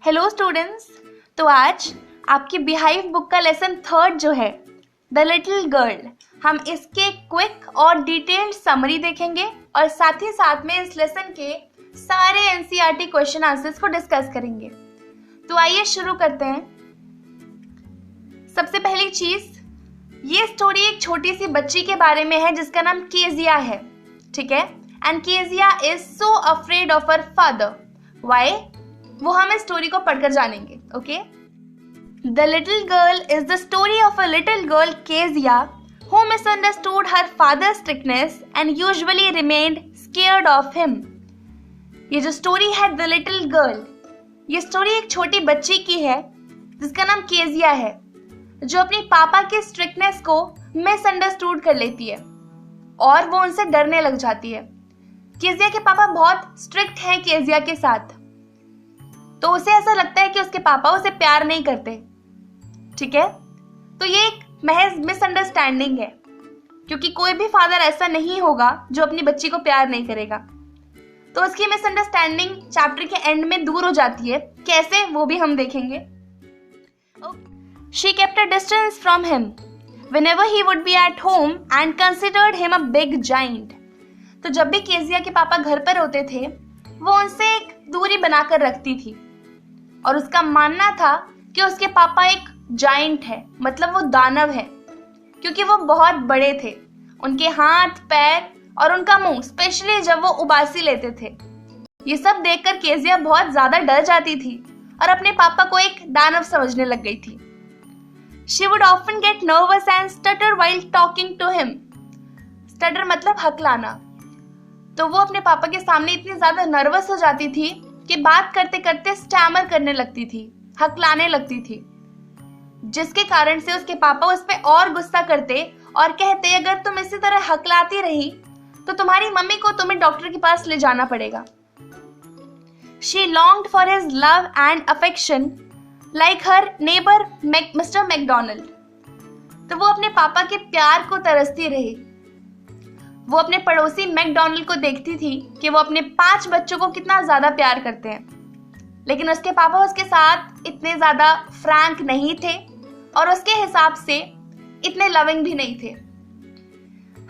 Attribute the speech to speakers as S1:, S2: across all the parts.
S1: Hello students. तो आज आपकी बिहाइव बुक का लेसन 3 जो है द लिटिल गर्ल, हम इसके क्विक और डिटेल्ड समरी देखेंगे और साथ ही साथ में इस लेसन के सारे एनसीईआरटी क्वेश्चन आंसर्स को डिस्कस करेंगे। तो आइए शुरू करते हैं। सबसे पहली चीज, ये स्टोरी एक छोटी सी बच्ची के बारे में है जिसका नाम केजिया है, ठीक है। And Kezia is so afraid of her father. Why? वो हम इस स्टोरी को पढ़कर जानेंगे। Okay. The little girl is the story of a little girl Kezia who misunderstood her father's strictness and usually remained scared of him। ये जो story है the little girl, ये स्टोरी एक छोटी बच्ची की है जिसका नाम केजिया है, जो अपनी पापा के स्ट्रिक्टनेस को मिसअंडरस्टूड कर लेती है और वो उनसे डरने लग जाती है। केजिया के पापा बहुत स्ट्रिक्ट हैं केजिया के साथ, तो उसे ऐसा लगता है कि उसके पापा उसे प्यार नहीं करते, ठीक है। तो ये एक महज मिसअंडरस्टैंडिंग है, क्योंकि कोई भी फादर ऐसा नहीं होगा जो अपनी बच्ची को प्यार नहीं करेगा। तो उसकी मिसअंडरस्टैंडिंग चैप्टर के एंड में दूर हो जाती है। कैसे, वो भी हम देखेंगे। She kept a distance from him whenever he would be at home and considered him a big giant। तो जब भी केजिया के पापा घर पर होते थे, वो उनसे एक दूरी बनाकर रखती थी और उसका मानना था कि उसके पापा एक जाइंट है, मतलब वो दानव है, क्योंकि वो बहुत बड़े थे। उनके हाथ, पैर और उनका मुंह, स्पेशली जब वो उबासी लेते थे, ये सब देखकर केजिया बहुत ज्यादा डर जाती थी और अपने पापा को एक दानव समझने लग गई थी। She would often get nervous and stutter while talking to him। Stutter मतलब हकलाना। तो वो अपने पापा के सामने इतनी ज्यादा नर्वस हो जाती थी कि बात करते करते स्टैमर करने लगती थी, हकलाने लगती थी, जिसके कारण से उसके पापा उस पर और गुस्सा करते और कहते, अगर तुम इसी तरह हकलाती रही तो तुम्हारी मम्मी को तुम्हें डॉक्टर के पास ले जाना पड़ेगा। She longed for his love and affection like her neighbor Mr. McDonald। तो वो अपने पापा के प्यार को तरसती रही। वो अपने पड़ोसी मैकडोनल्ड को देखती थी कि वो अपने 5 बच्चों को कितना ज्यादा प्यार करते हैं, लेकिन उसके पापा उसके साथ इतने ज्यादा फ्रैंक नहीं थे और उसके हिसाब से इतने लविंग भी नहीं थे।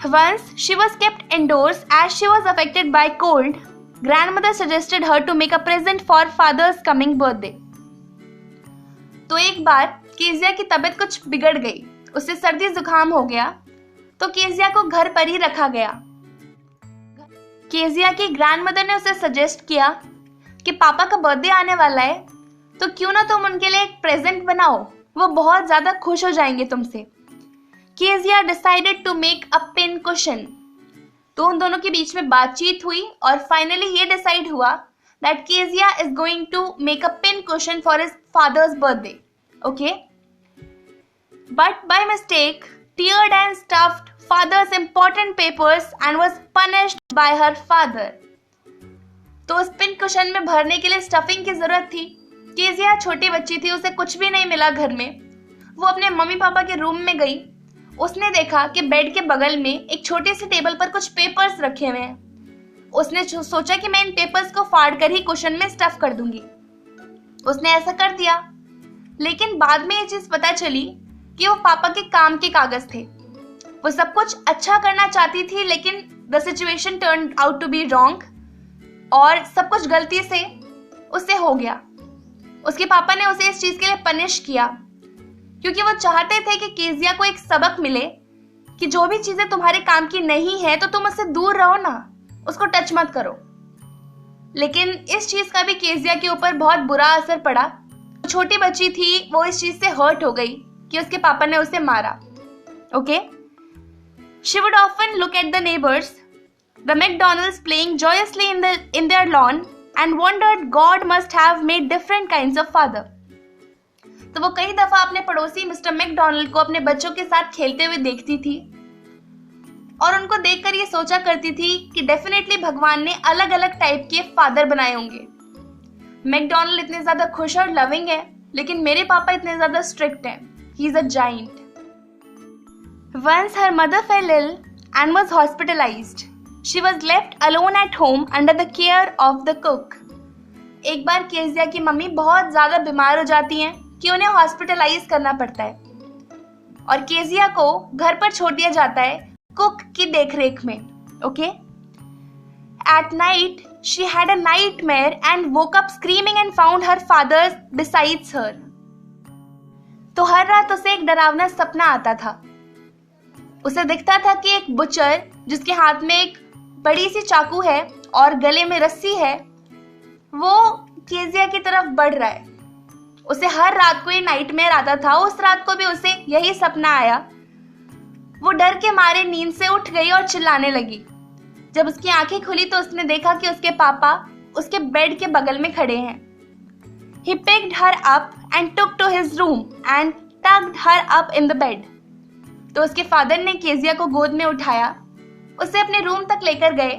S1: Once she was kept indoors as she was affected by cold, grandmother suggested her to make a present for father's coming birthday। तो एक बार केजिया की तबीयत कुछ बिगड़ गई, उसे सर्दी जुकाम हो गया, तो केजिया को घर पर ही रखा गया। केजिया की ग्रैंडमदर ने उसे सजेस्ट किया कि पापा का बर्थडे आने वाला है, तो क्यों ना तुम उनके लिए एक प्रेजेंट बनाओ, वो बहुत ज्यादा खुश हो जाएंगे तुमसे। Kezia decided to make a pin cushion. तो उन दोनों के बीच में बातचीत हुई और फाइनली ये डिसाइड हुआ that Kezia is going to make a pin cushion for his father's birthday, okay? But by mistake, teared and stuffed father's important papers and was punished by her father। तो उस pin cushion में भरने के लिए stuffing की जरूरत थी। Kezia छोटी बच्ची थी, उसे कुछ भी नहीं मिला घर में। वो अपने मम्मी पापा के रूम में गई। उसने देखा कि बेड के बगल में एक छोटी सी टेबल पर कुछ पेपर्स रखे हुए हैं। उसने सोचा कि मैं इन पेपर्स को फाड़ कर ही कुशन में स्टफ कर दूंगी। उसने ऐसा कर दिया, लेकिन बाद में ये चीज पता चली कि वो पापा के काम के कागज थे। वो सब कुछ अच्छा करना चाहती थी, लेकिन the situation turned out to be wrong और सब कुछ गलती से उससे हो गया। उसके पापा ने उसे इस चीज के लिए पनिश किया, क्योंकि वो चाहते थे कि केजिया को एक सबक मिले कि जो भी चीजें तुम्हारे काम की नहीं है तो तुम उससे दूर रहो ना, उसको टच मत करो। लेकिन इस चीज का भी केजिया के ऊपर बहुत बुरा असर पड़ा। छोटी बच्ची थी, वो इस चीज से हर्ट हो गई कि उसके पापा ने उसे मारा। Okay. She would often look at the neighbors, the McDonalds playing joyously in their lawn and wondered God must have made different kinds of father। तो वो कई दफा अपने पड़ोसी मिस्टर मैकडोनल्ड को अपने बच्चों के साथ खेलते हुए देखती थी और उनको देखकर ये सोचा करती थी कि डेफिनेटली भगवान ने अलग अलग टाइप के फादर बनाए होंगे। मैकडोनल्ड इतने ज्यादा खुश और लविंग है, लेकिन मेरे पापा इतने ज्यादा स्ट्रिक्ट हैं। He is a giant. Once her mother fell ill and was hospitalized. She was left alone at home under the care of the cook। एक बार केजिया की मम्मी बहुत ज़्यादा बीमार हो जाती हैं कि उन्हें हॉस्पिटलाइज करना पड़ता है और केजिया को घर पर छोड़ दिया जाता है कुक की देखरेख में. Okay. At night, she had a nightmare and woke up screaming and found her father besides her. तो हर रात उसे एक डरावना सपना आता था. उसे दिखता था कि एक बुचर जिसके हाथ में एक बड़ी सी चाकू है और गले में रस्सी है, वो केजिया की तरफ बढ़ रहा है. उसे हर रात को ये नाइटमेयर आता था. उस रात को भी उसे यही सपना आया. वो डर के मारे नींद से उठ गई और चिल्लाने लगी. जब उसकी आंखें खुली तो उसने देखा कि उसके पापा उसके बेड के बगल में खड़े हैं. He picked her up and took to his room and tucked her up in the bed. तो उसके फादर ने केजिया को गोद में उठाया, उसे अपने रूम तक लेकर गए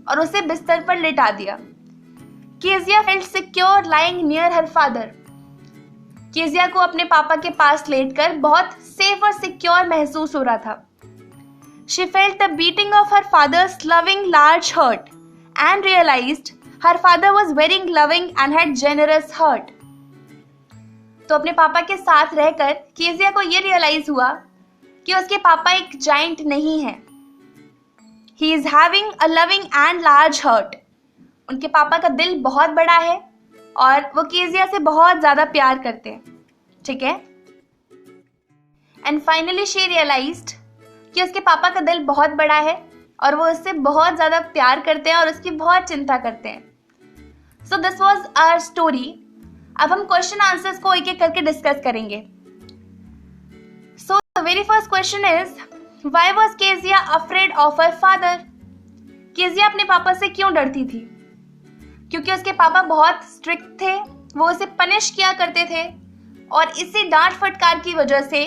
S1: और उसे बिस्तर पर लिटा दिया. Kezia felt secure lying near her father. Kezia को अपने पापा के पास लेटकर बहुत सेफ और सिक्योर महसूस हो रहा था. She felt the beating of her father's loving large heart and realized her father was very loving and had generous heart. तो अपने पापा के साथ रहकर केजिया को ये रियलाइज हुआ कि उसके पापा एक जाइंट नहीं है. He is having a loving and large heart. उनके पापा का दिल बहुत बड़ा है और वो केजिया से बहुत ज्यादा प्यार करते हैं. ठीक है. And finally she realized कि उसके पापा का दिल बहुत बड़ा है और वो उससे बहुत ज़्यादा प्यार करते हैं और उसकी बहुत चिंता करते हैं. So this was our story. अब हम क्वेश्चन आंसर्स को एक एक करके डिस्कस करेंगे. So the very first question is, why was Kezia afraid of her father? Kezia अपने पापा से क्यों डरती थी? क्योंकि उसके पापा बहुत स्ट्रिक्ट थे, वो उसे पनिश किया करते थे और इसी डांट फटकार की वजह से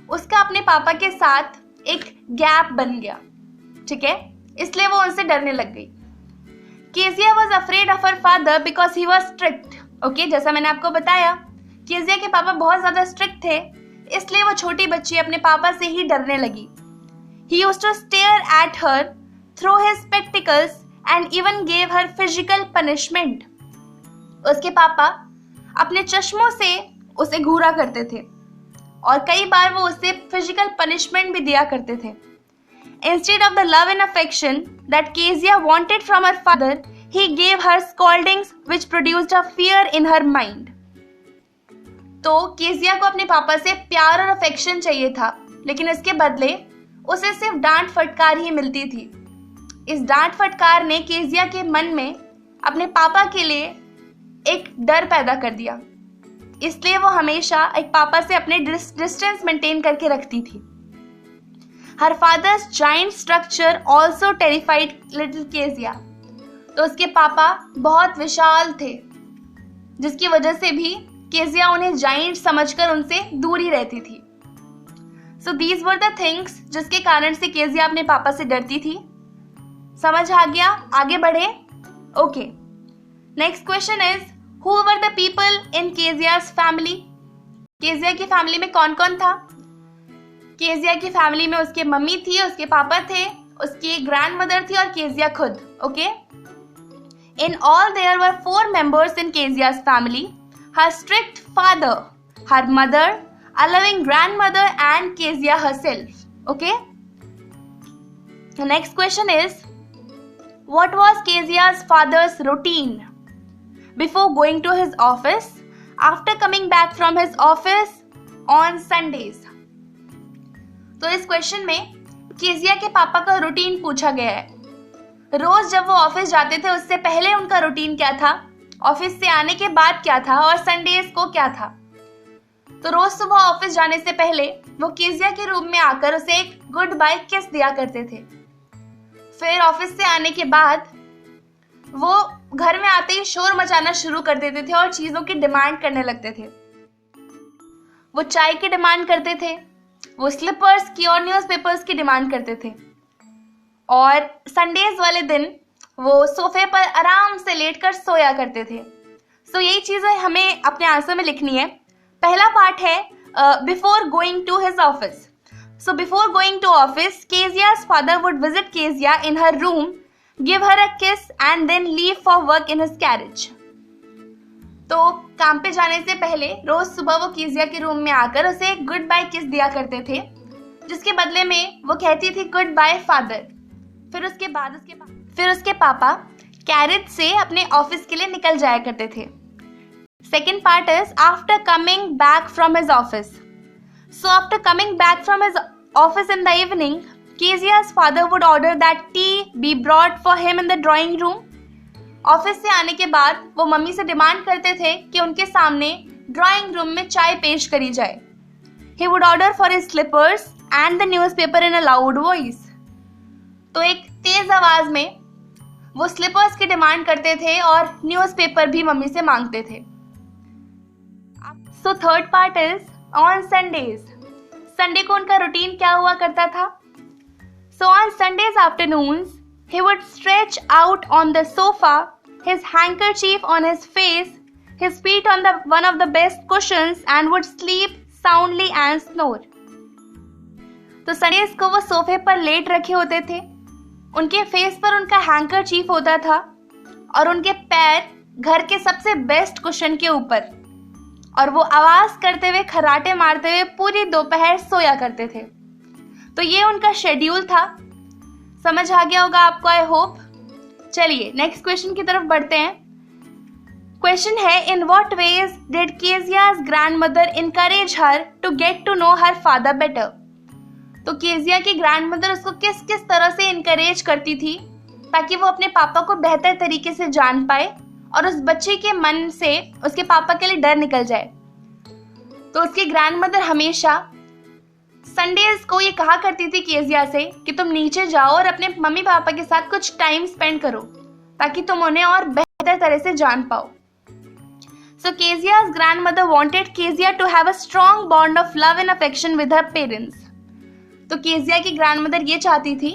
S1: उसका अपने पापा के साथ एक गैप बन गया. ठीक है, इसलिए वो उनसे डरने लग गई. Kezia was afraid of her father because he was strict. Okay, जैसा मैंने आपको बताया, केजिया के पापा बहुत ज्यादा स्ट्रिक्ट थे, इसलिए वो छोटी बच्ची अपने पापा से ही डरने लगी. He used to stare at her through his spectacles and even gave her physical punishment. उसके पापा अपने चश्मों से उसे घूरा करते थे और कई बार वो उसे फिजिकल पनिशमेंट भी दिया करते थे. Instead of the love and affection that Kezia wanted from her father, he gave her scoldings which produced a fear in her mind. तो केजिया को अपने पापा से प्यार और अफेक्शन चाहिए था, लेकिन इसके बदले उसे सिर्फ डांट फटकार ही मिलती थी. इस डांट फटकार ने केजिया के मन में अपने पापा के लिए एक डर पैदा कर दिया. इसलिए वो हमेशा एक पापा से अपने डिस्टेंस मेंटेन करके रखती थी. Her father's giant structure also terrified little Kezia. तो उसके पापा बहुत विशाल थे, जिसकी वजह से भी केजिया उन्हें जाइंट समझकर उनसे दूर ही रहती थी. So these were the things जिसके कारण से केजिया अपने पापा से डरती थी. समझ आ गया? आगे बढ़े. Okay, next question is, Who were the people in Kezia's family? Kezia की फैमिली में कौन कौन था? केजिया की फैमिली में उसके मम्मी थी, उसके पापा थे, उसकी ग्रैंड मदर थी और केजिया खुद. Okay. In all there were 4 members in Kezia's family: her strict father, her mother, a loving grandmother and Kezia herself. Okay. The next question is, what was Kezia's father's routine before going to his office, after coming back from his office on Sundays? तो इस question में Kezia के पापा का routine पूछा गया है. रोज जब वो ऑफिस जाते थे उससे पहले उनका रूटीन क्या था, ऑफिस से आने के बाद क्या था और संडेज को क्या था. तो रोज सुबह ऑफिस जाने से पहले वो केजिया के रूम में आकर उसे एक गुड बाय किस दिया करते थे. फिर ऑफिस से आने के बाद वो घर में आते ही शोर मचाना शुरू कर देते थे और चीजों की डिमांड करने लगते थे. वो चाय की डिमांड करते थे, वो स्लीपर्स की और न्यूज़पेपर्स की डिमांड करते थे, और संडेज वाले दिन वो सोफे पर आराम से लेटकर सोया करते थे. सो यही चीजें हमें अपने आंसर में लिखनी है. पहला पार्ट है before going to his office. So before going to office, Kezia's father would visit Kezia in her room, give her a kiss and then leave for work in his carriage. तो काम पे जाने से पहले रोज सुबह वो कीजिया के रूम में आकर उसे गुड बाय किस दिया करते थे, जिसके बदले में वो कहती थी गुड बाय फादर। फिर उसके पापा कैरेज से अपने ऑफिस के लिए निकल जाया करते थे। Second part is after coming back from his office. So after coming back from his office in the evening, Kezia's father would order that tea be brought for him in the drawing room. Office से आने के बाद वो mummy से demand करते थे कि उनके सामने ड्राइंग रूम में चाय पेश करी जाए। He would order for his slippers and the newspaper in a loud voice. तो एक तेज आवाज में वो स्लीपर्स की डिमांड करते थे और न्यूज़पेपर भी मम्मी से मांगते थे। So third part is on Sundays. Sunday को उनका रूटीन क्या हुआ करता था? So on Sundays afternoons, he would stretch out on the sofa, his handkerchief on his face, his feet on one of the best cushions and would sleep soundly and snore. तो Sundays को वो सोफे पर late रखे होते थे, उनके face पर उनका हैंकरचीफ होता था और उनके पैर घर के सबसे बेस्ट कुशन के ऊपर, और वो आवाज करते हुए खर्राटे मारते हुए पूरी दोपहर सोया करते थे। तो ये उनका शेड्यूल था। समझ आ गया होगा आपको, आई होप। चलिए नेक्स्ट क्वेश्चन की तरफ बढ़ते हैं। क्वेश्चन है, in what ways did Kezia's grandmother encourage her to get to know her father better. तो केजिया की ग्रैंडमदर उसको किस किस तरह से इनकरेज करती थी ताकि वो अपने पापा को बेहतर तरीके से जान पाए और उस बच्चे के मन से उसके पापा के लिए डर निकल जाए। तो उसकी ग्रैंडमदर हमेशा संडेज को ये कहा करती थी केजिया से कि तुम नीचे जाओ और अपने मम्मी पापा के साथ कुछ टाइम स्पेंड करो ताकि तुम उन्हें और बेहतर तरह से जान पाओ। सो केजिया's grandmother wanted Kezia to have a strong bond of love and affection with her parents. तो केजिया की ग्रैंडमदर ये चाहती थी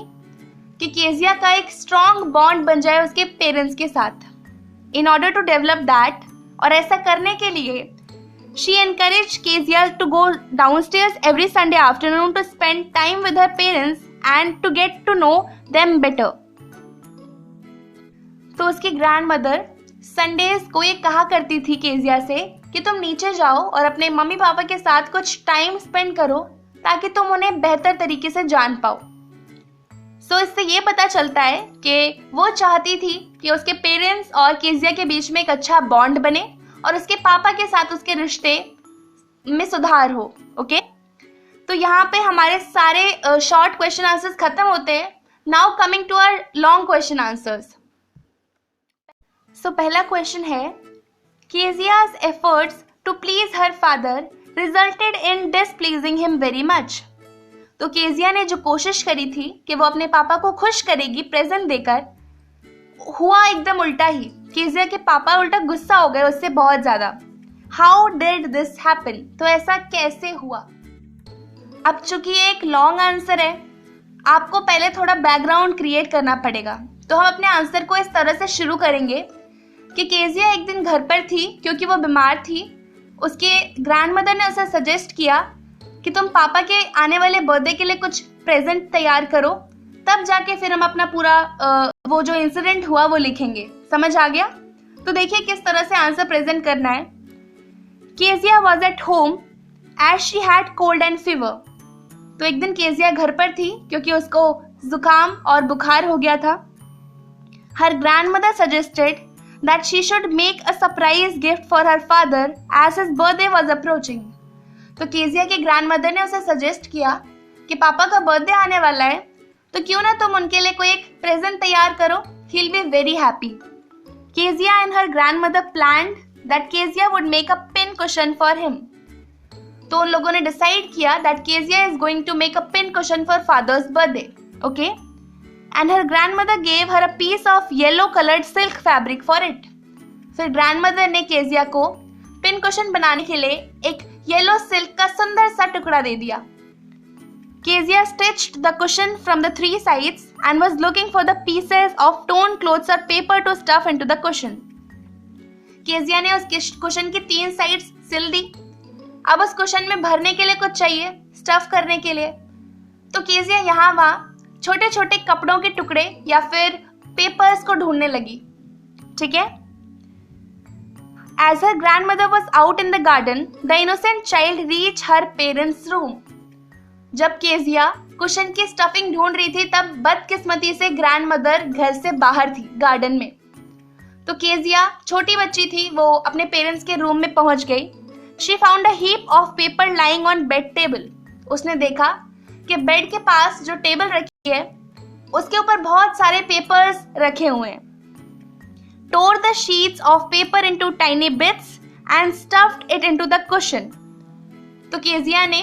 S1: कि केजिया का एक स्ट्रॉन्ग बॉन्ड बन जाए उसके पेरेंट्स के साथ। In order to develop that, और ऐसा करने के लिए she encouraged Kezia to go downstairs every Sunday afternoon to spend time with her parents and to get to know them better. तो उसकी ग्रैंडमदर संडेज को ये कहा करती थी केजिया से कि तुम नीचे जाओ और अपने मम्मी पापा के साथ कुछ टाइम स्पेंड करो ताकि तुम उन्हें बेहतर तरीके से जान पाओ। सो इससे ये पता चलता है कि वो चाहती थी कि उसके पेरेंट्स और केजिया के बीच में एक अच्छा बॉन्ड बने और उसके पापा के साथ उसके रिश्ते में सुधार हो। ओके, तो यहाँ पे हमारे सारे शॉर्ट क्वेश्चन आंसर्स खत्म होते हैं। Now coming to our long question answers. So पहला क्वेश्चन है, Kezia's efforts to please her father resulted in displeasing him very much. तो केजिया ने जो कोशिश करी थी कि वो अपने पापा को खुश करेगी प्रेजेंट देकर, हुआ एकदम उल्टा ही। केजिया के पापा उल्टा गुस्सा हो गए उससे बहुत ज्यादा। How did this happen? तो ऐसा कैसे हुआ? अब चूंकि ये एक लॉन्ग आंसर है, आपको पहले थोड़ा बैकग्राउंड क्रिएट करना पड़ेगा। तो हम अपने आंसर को इस तरह से शुरू करेंगे कि केजिया एक दिन घर पर थी क्योंकि वो बीमार थी। उसके ग्रैंडमदर ने उसे सजेस्ट किया कि तुम पापा के आने वाले बर्थडे के लिए कुछ प्रेजेंट तैयार करो, तब जाके फिर हम अपना पूरा वो जो इंसिडेंट हुआ वो लिखेंगे। समझ आ गया? तो देखिए किस तरह से आंसर प्रेजेंट करना है। Kezia was at home as she had cold and fever. तो एक दिन केजिया घर पर थी क्योंकि उसको जुकाम और बुखार हो गया था। Her grandmother suggested that she should make a surprise gift for her father as his birthday was approaching. तो केजिया के ग्रैंडमदर ने उसे सजेस्ट किया कि पापा का बर्थडे आने वाला है, तो क्यों ना तुम उनके लिए कोई एक प्रेजेंट तैयार करो, he will be very happy. Kezia and her grandmother planned that Kezia would make a pin cushion for him. तो उन लोगों ने डिसाइड किया that Kezia is going to make a pin cushion for father's birthday. Okay? And her grandmother gave her a piece of yellow colored silk fabric for it. फिर grandmother ने Kezia को pin cushion बनाने के लिए एक yellow silk का सुंदर सा टुकड़ा दे दिया। Kezia stitched the cushion from the three sides and was looking for the pieces of torn clothes or paper to stuff into the cushion. Kezia ने उस कुशन की 3 साइड्स सिल दी। अब उस कुशन में भरने के लिए कुछ चाहिए, स्टफ करने के लिए। तो Kezia यहाँ वहाँ छोटे छोटे कपड़ों के टुकड़े या फिर पेपर्स को ढूंढने लगी। ठीक है, As her grandmother was out in the garden, the innocent child reached her parents' room. जब केजिया कुशन की स्टफिंग ढूंढ रही थी तब बदकिस्मती से ग्रैंडमदर घर से बाहर थी गार्डन में। तो केजिया छोटी बच्ची थी, वो अपने पेरेंट्स के रूम में पहुंच गई। She found a heap of paper lying on bed table. उसने देखा कि बेड के पास जो टेबल रखी है उसके ऊपर बहुत सारे पेपर्स रखे हुए हैं। Tore the sheets of paper into tiny bits and stuffed it into the cushion. तो केजिया ने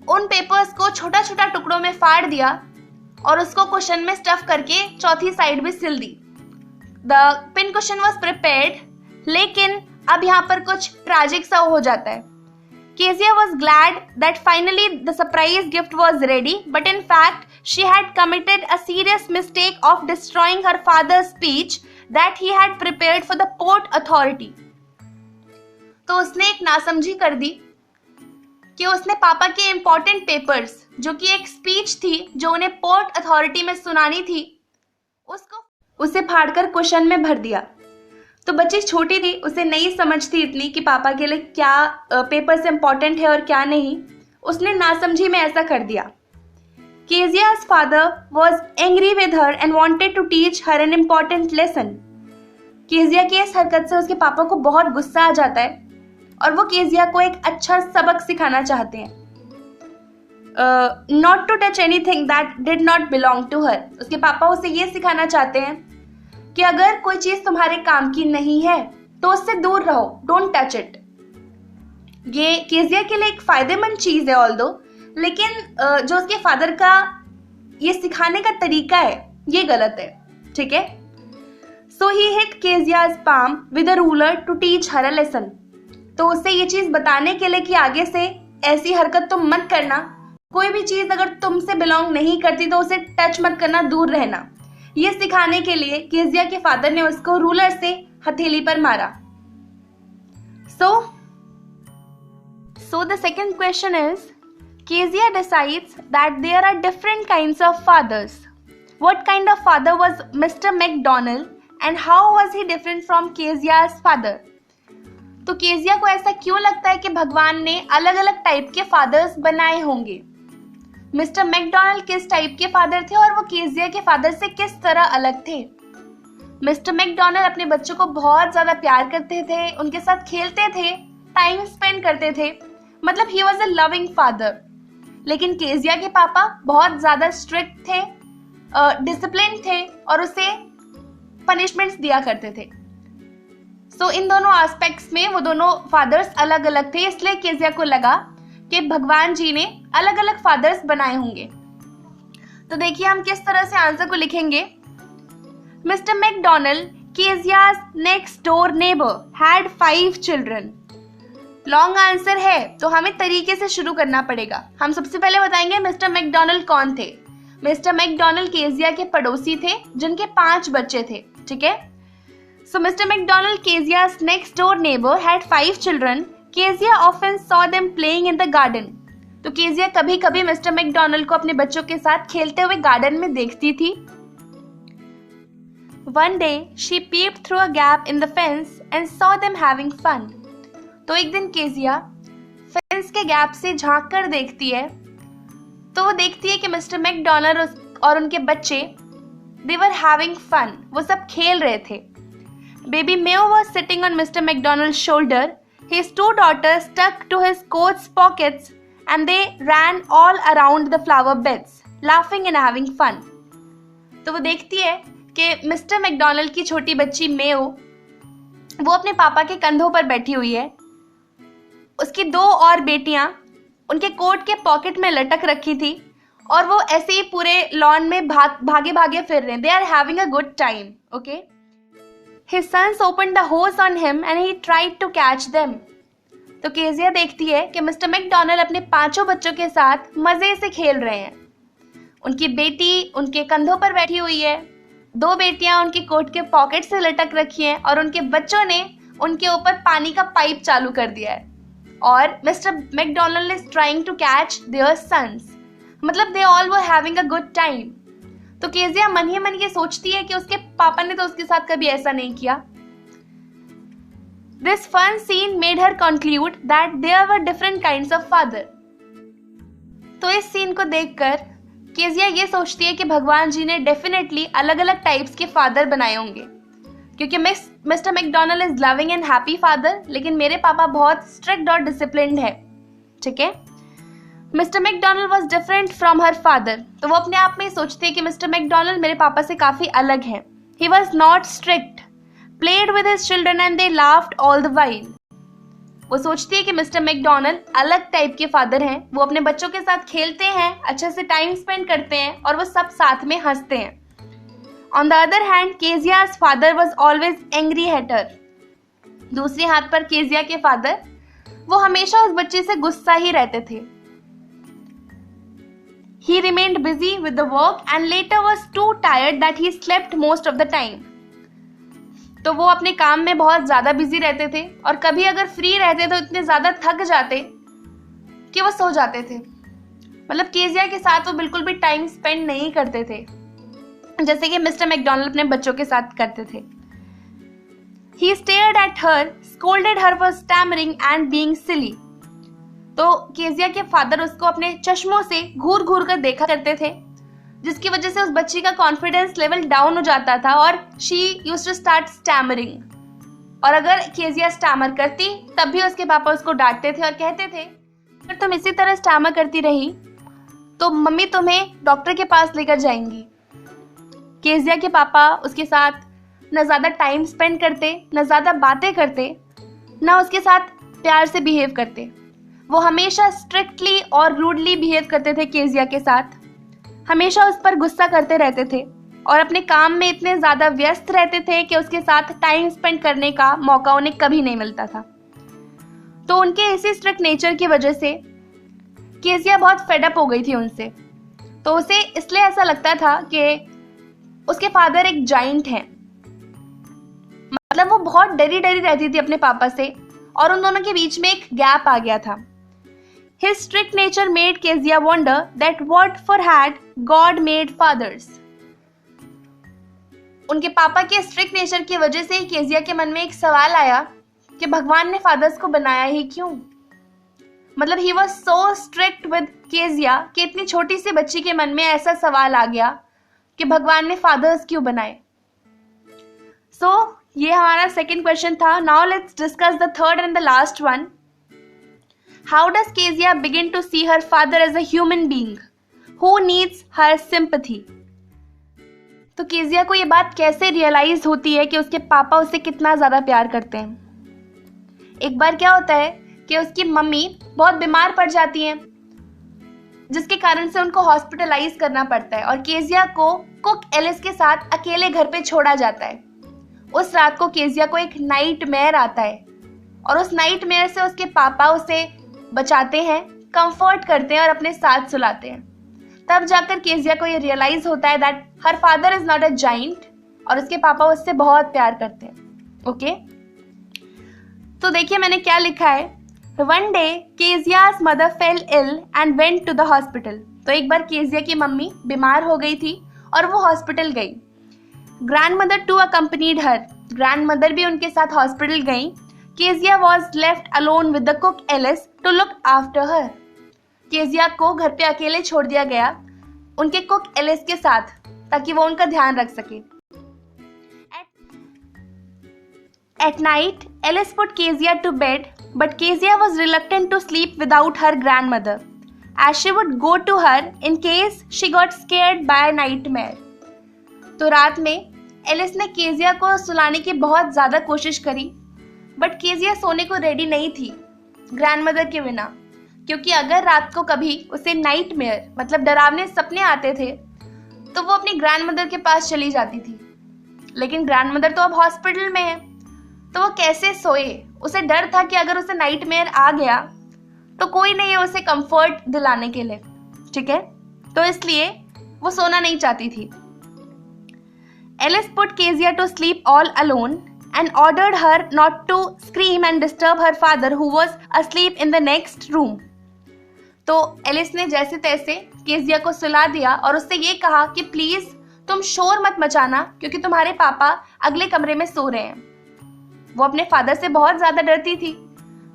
S1: उन पेपर्स को छोटा छोटा टुकड़ों में फाड़ दिया और उसको कुशन में स्टफ करके चौथी साइड भी सिल दी। The pin cushion was prepared, लेकिन अब यहाँ पर कुछ ट्रैजिक सा हो जाता है। Kezia was glad that finally the surprise gift was ready, but in fact she had committed a serious mistake of destroying her father's speech that he had prepared for the port authority. तो उसने एक नासमझी कर दी कि उसने पापा के important papers, जो कि एक स्पीच थी जो उन्हें पोर्ट अथॉरिटी में सुनानी थी, उसे फाड़कर कुशन में भर दिया। तो बच्ची छोटी थी, उसे नहीं समझ थी इतनी कि पापा के लिए क्या पेपर्स इम्पोर्टेंट है और क्या नहीं। उसने नासमझी में ऐसा कर दिया। Kezia's father was angry with her and wanted to teach her an important lesson. Kezia की इस हरकत से उसके पापा को बहुत गुस्सा आ जाता है और वो केजिया को एक अच्छा सबक सिखाना चाहते हैं। Not to touch anything that did not belong to her. उसके पापा उसे ये सिखाना चाहते हैं कि अगर कोई चीज तुम्हारे काम की नहीं है तो उससे दूर रहो, डोंट टच इट। ये केजिया के लिए एक फायदेमंद चीज है ऑल्दो, लेकिन जो उसके फादर का ये सिखाने का तरीका है ये गलत है, ठीक है। सो ही hit केजिया's palm with a ruler to teach her a lesson. तो उसे ये चीज बताने के लिए कि आगे से ऐसी हरकत तुम मत करना, कोई भी चीज अगर तुमसे बिलोंग नहीं करती तो उसे टच मत करना, दूर रहना। ये सिखाने के लिए केजिया के फादर ने उसको रूलर से हथेली पर मारा। So the second question is, Kezia decides that there are different kinds of fathers. What kind of father was Mr. McDonald and how was he different from Kezia's father? तो Kezia को ऐसा क्यों लगता है कि भगवान ने अलग अलग टाइप के फादर्स बनाए होंगे? मिस्टर मैकडोनाल्ड किस टाइप के फादर थे और वो केजिया के फादर से किस तरह अलग थे? मिस्टर मैकडोनाल्ड अपने बच्चों को बहुत ज्यादा प्यार करते थे, उनके साथ खेलते थे, टाइम स्पेंड करते थे, मतलब he was a loving father. लेकिन केजिया के पापा बहुत ज्यादा स्ट्रिक्ट थे, डिसिप्लिन थे और उसे पनिशमेंट्स दिया करते थे। सो इन दोनों एस्पेक्ट्स में वो दोनों फादर्स अलग अलग थे, इसलिए केजिया को लगा कि भगवान जी ने अलग अलग फादर्स बनाए होंगे। तो देखिए हम किस तरह से आंसर को लिखेंगे। Mr McDonald, Kezia's next door neighbour, had 5 children. Long answer है तो हमें तरीके से शुरू करना पड़ेगा। हम सबसे पहले बताएंगे मिस्टर मैकडोनाल्ड कौन थे। मिस्टर मैकडोनाल्ड केजिया के पड़ोसी थे जिनके 5 बच्चे थे, ठीक है। So Mr McDonald, Kezia's next door neighbour, had 5 children. Kezia often saw them playing in the garden. तो केजिया कभी कभी मिस्टर मैकडोनाल्ड को अपने बच्चों के साथ खेलते हुए गार्डन में देखती थी। One day she peeped through a gap in the fence and saw them having fun. तो एक दिन केजिया फेंस के गैप से झांक कर देखती है तो वो देखती है कि मिस्टर मैकडोनाल्ड और उनके बच्चे they were having fun, वो सब खेल रहे थे। Baby Meo was sitting on Mr. McDonald's shoulder. His 2 daughters stuck to his coat's pockets and they ran all around the flower beds, laughing and having fun. तो वो देखती है कि मिस्टर मैकडोनाल्ड की छोटी बच्ची मेयो वो अपने पापा के कंधों पर बैठी हुई है, उसकी 2 और बेटियां उनके कोट के पॉकेट में लटक रखी थी और वो ऐसे ही पूरे लॉन में भागे भागे फिर रहे हैं। They are having a good time, okay? His sons opened the hose on him and he tried to catch them. तो केजिया देखती है कि मिस्टर मैकडोनाल्ड अपने 5 बच्चों के साथ मजे से खेल रहे हैं। उनकी बेटी उनके कंधों पर बैठी हुई है, 2 बेटियां उनके कोट के पॉकेट से लटक रखी हैं और उनके बच्चों ने उनके ऊपर पानी का पाइप चालू कर दिया है और Mr McDonald is trying to catch their sons, मतलब they all were having a good time. तो केजिया मन ही मन ये सोचती है कि उसके पापा ने तो उसके साथ कभी ऐसा नहीं किया। This fun scene made her conclude that there were different kinds of father. तो इस सीन को देखकर केजिया ये सोचती है कि भगवान जी ने डेफिनेटली अलग अलग टाइप्स के फादर बनाए होंगे, क्योंकि mister McDonald is loving and happy father, लेकिन मेरे पापा बहुत स्ट्रिक्ट और डिसिप्लिन्ड है. ठीक है. Mister McDonald was different from her father. तो वो अपने आप में सोचती है कि मिस्टर मैकडॉनल्ड मेरे पापा से काफी अलग हैं. He was not strict, played with his children and they laughed all the while. वो सोचती है कि मिस्टर मैकडॉनल्ड अलग टाइप के फादर हैं. वो अपने बच्चों के साथ खेलते हैं, अच्छे से टाइम स्पेंड करते हैं और वो सब साथ में हंसते हैं. On the other hand Kezia's father was always angry at her. दूसरे हाथ पर केजिया के फादर वो हमेशा उस बच्चे से गुस्सा ही रहते थे. He remained busy with the work and later was too tired that he slept most of the time. तो वो अपने काम में बहुत ज़्यादा बिजी रहते थे और कभी अगर फ्री रहते तो इतने ज़्यादा थक जाते कि वो सो जाते थे. मतलब केजिया के साथ वो बिल्कुल भी टाइम स्पेंड नहीं करते थे, जैसे कि मिस्टर मैकडॉनल्ड अपने बच्चों के साथ करते थे. He stared at her, scolded her for stammering and being silly. तो केजिया के फादर उसको अपने चश्मों से घूर घूर कर देखा करते थे, जिसकी वजह से उस बच्ची का कॉन्फिडेंस लेवल डाउन हो जाता था और she used to start stammering. और अगर केजिया स्टैमर करती तब भी उसके पापा उसको डांटते थे और कहते थे अगर तुम इसी तरह स्टैमर करती रही तो मम्मी तुम्हें डॉक्टर के पास लेकर जाएंगी. केजिया के पापा उसके साथ न ज़्यादा टाइम स्पेंड करते, न ज़्यादा बातें करते, न उसके साथ प्यार से बिहेव करते. वो हमेशा स्ट्रिक्टली और रूडली बिहेव करते थे केजिया के साथ, हमेशा उस पर गुस्सा करते रहते थे और अपने काम में इतने ज़्यादा व्यस्त रहते थे कि उसके साथ टाइम स्पेंड करने का मौका उन्हें कभी नहीं मिलता था. तो उनके इसी स्ट्रिक्ट नेचर की वजह से केजिया बहुत फेडअप हो गई थी उनसे. तो उसे इसलिए ऐसा लगता था कि उसके फादर एक जाइंट हैं. मतलब वो बहुत डरी डरी रहती थी अपने पापा से और उन दोनों के बीच में एक गैप आ गया था. His strict nature made Kezia wonder that what for had God made fathers. उनके पापा के स्ट्रिक्ट नेचर की वजह से केजिया के मन में एक सवाल आया कि भगवान ने फादर्स को बनाया ही क्यों. मतलब he was so strict with Kezia कि इतनी छोटी सी बच्ची के मन में ऐसा सवाल आ गया कि भगवान ने फादर्स क्यों बनाए. सो ये हमारा सेकंड क्वेश्चन था. Now let's discuss the third and the last one. How does Kezia begin to see her father as a human being who needs her sympathy? तो केजिया को ये बात कैसे रियलाइज होती है कि उसके पापा उसे कितना ज़्यादा प्यार करते हैं. एक बार क्या होता है कि उसकी मम्मी बहुत बीमार पड़ जाती हैं, जिसके कारण से उनको हॉस्पिटलाइज करना पड़ता है और केजिया को कुक एलिस के साथ अकेले घर पे छोड़ा जाता है. उस रात को केजिया को एक नाइटमेयर आता है और उस नाइटमेयर से उसके पापा उसे बचाते हैं, कंफर्ट करते हैं और अपने साथ सुलाते हैं. तब जाकर केजिया को ये रियलाइज होता है that her father is not a giant और उसके पापा उससे बहुत प्यार करते हैं. ओके, तो देखिए मैंने क्या लिखा है. One day Kezia's mother fell ill and went to the hospital. तो एक बार केजिया की मम्मी बीमार हो गई थी और वो हॉस्पिटल गई. Grandmother to accompanied her. Grandmother भी उनके साथ हॉस्पिटल गई. Kezia was left alone with the cook Alice to look after her. Kezia को घर पे अकेले छोड़ दिया गया उनके कुक एलिस के साथ ताकि वो उनका ध्यान रख सके. At night, Alice put Kezia to bed, but Kezia was reluctant to sleep without her grandmother, as she would go to her in case she got scared by a nightmare. तो रात में एलिस ने Kezia को सुलाने की बहुत ज़्यादा कोशिश करी, बट केजिया सोने को रेडी नहीं थी ग्रैंडमदर के बिना, क्योंकि अगर रात को कभी उसे नाइटमेयर मतलब डरावने सपने आते थे तो वो अपनी ग्रैंडमदर के पास चली जाती थी. लेकिन ग्रैंडमदर तो अब हॉस्पिटल में है तो वो कैसे सोए. उसे डर था कि अगर उसे नाइटमेयर आ गया तो कोई नहीं है उसे कंफर्ट दिलाने के लिए. ठीक है, तो इसलिए वो सोना नहीं चाहती थी. Alice put Kezia to sleep all alone and ordered her not to scream and disturb her father who was asleep in the next room. तो एलिस ने जैसे तैसे केजिया को सुला दिया और उससे ये कहा कि प्लीज तुम शोर मत मचाना क्योंकि तुम्हारे पापा अगले कमरे में सो रहे हैं. वो अपने फादर से बहुत ज्यादा डरती थी,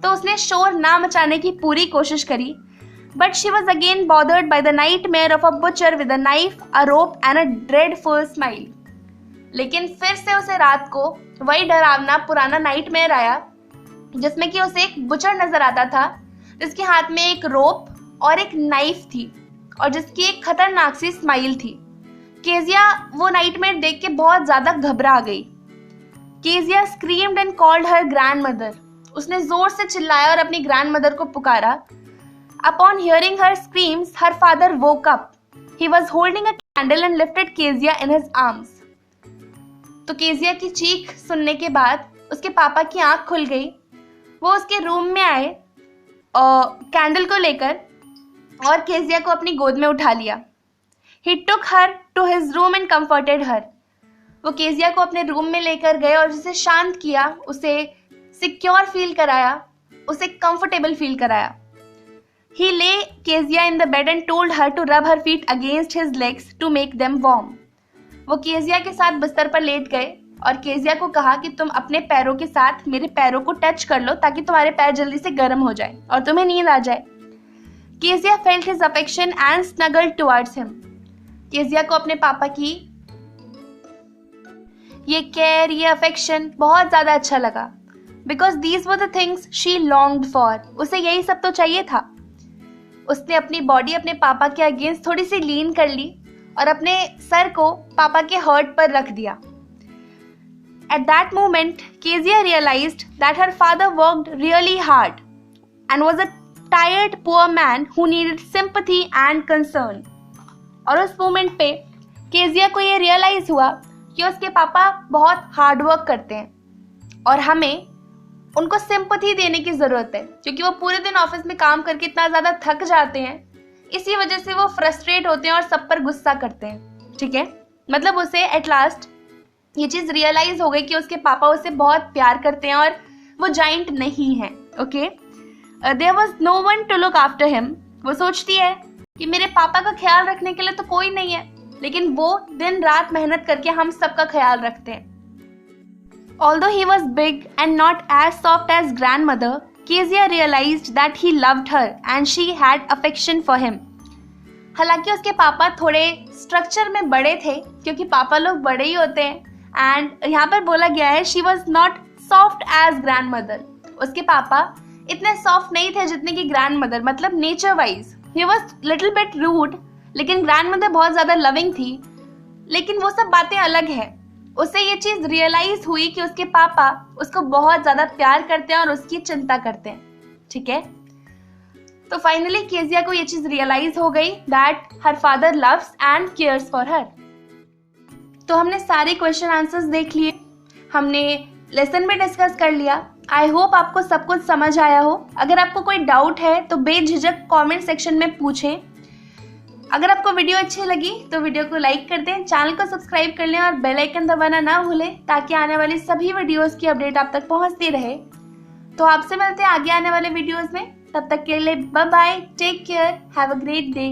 S1: तो उसने शोर ना मचाने की पूरी कोशिश करी, but she was again bothered by the nightmare of a butcher with a knife, a rope and a dreadful smile. लेकिन फिर से उसे रात को वही डरावना पुराना नाइटमेयर आया, जिसमें कि उसे एक बुचर नजर आता था, जिसके हाथ में एक रोप और एक नाइफ थी और जिसकी एक खतरनाक सी स्माइल थी। केजिया वो नाइटमेयर देख के बहुत ज्यादा घबरा गई। Kezia screamed and called her grandmother. उसने जोर से चिल्लाया और अपनी ग्रैंडमदर को पुकारा। Upon hearing her screams, her father woke up. He was holding a candle and lifted Kezia in his arms. तो केजिया की चीख सुनने के बाद उसके पापा की आंख खुल गई। वो उसके रूम में आए कैंडल को लेकर और केजिया को अपनी गोद में उठा लिया। He took her to his room and comforted her. वो केजिया को अपने रूम में लेकर गए और उसे शांत किया, उसे सिक्योर फील कराया, उसे कंफर्टेबल फील कराया। He lay Kezia in the bed and told her to rub her feet against his legs to make them warm. वो केजिया के साथ बिस्तर पर लेट गए और केजिया को कहा कि तुम अपने पैरों के साथ मेरे पैरों को टच कर लो ताकि तुम्हारे पैर जल्दी से गर्म हो जाए और तुम्हें नींद आ जाए। Kezia felt his affection and snuggled towards him. Kezia को अपने पापा की ये केयर, ये अफेक्शन बहुत ज्यादा अच्छा लगा, because these were the things she longed for. उसे यही सब तो चाहिए था। उसने अपनी बॉडी अपने पापा के अगेंस्ट थोड़ी सी लीन कर ली और अपने सर को पापा के हर्ट पर रख दिया। At that moment Kezia realised that her father worked really hard and was a tired poor man who needed sympathy and concern. और उस मोमेंट पे केजिया को ये रियलाइज हुआ कि उसके पापा बहुत हार्ड वर्क करते हैं और हमें उनको सिंपैथी देने की जरूरत है, क्योंकि वो पूरे दिन ऑफिस में काम करके इतना ज्यादा थक जाते हैं, इसी वजह से वो फ्रस्ट्रेट होते हैं और सब पर गुस्सा करते हैं। ठीक है, मतलब उसे एट लास्ट ये चीज रियलाइज हो गई कि उसके पापा उसे बहुत प्यार करते हैं और वो जाइंट नहीं है। Okay, there was no one to look after him. वो सोचती है कि मेरे पापा का ख्याल रखने के लिए तो कोई नहीं है, लेकिन वो दिन रात मेहनत करके हम सबका ख्याल रखते हैं। Although he was big and not as soft as grandmother, Kezia realized that he loved her and she had affection for him. हालांकि उसके पापा थोड़े स्ट्रक्चर में बड़े थे, क्योंकि पापा लोग बड़े ही होते हैं, एंड यहाँ पर बोला गया है she was not soft as grandmother. उसके पापा इतने सॉफ्ट नहीं थे जितने की ग्रैंडमदर, मतलब nature wise he was little bit rude, लेकिन ग्रैंडमदर बहुत ज्यादा लविंग थी। लेकिन वो सब बातें अलग है। उसे ये चीज रियलाइज हुई कि उसके पापा उसको बहुत ज्यादा प्यार करते हैं और उसकी चिंता करते हैं। ठीक है, तो फाइनली केजिया को ये चीज रियलाइज हो गई that her father loves and cares for her. तो हमने सारे क्वेश्चन आंसर्स देख लिए, हमने लेसन में डिस्कस कर लिया। आई होप आपको सब कुछ समझ आया हो। अगर आपको कोई डाउट है तो बेझिझक कमेंट सेक्शन में पूछें। अगर आपको वीडियो अच्छी लगी तो वीडियो को लाइक कर दें, चैनल को सब्सक्राइब कर लें और बेल आइकन दबाना ना भूलें, ताकि आने वाली सभी वीडियोस की अपडेट आप तक पहुंचती रहे। तो आपसे मिलते हैं आगे आने वाले वीडियोस में। तब तक के लिए bye bye, take care, have a great day.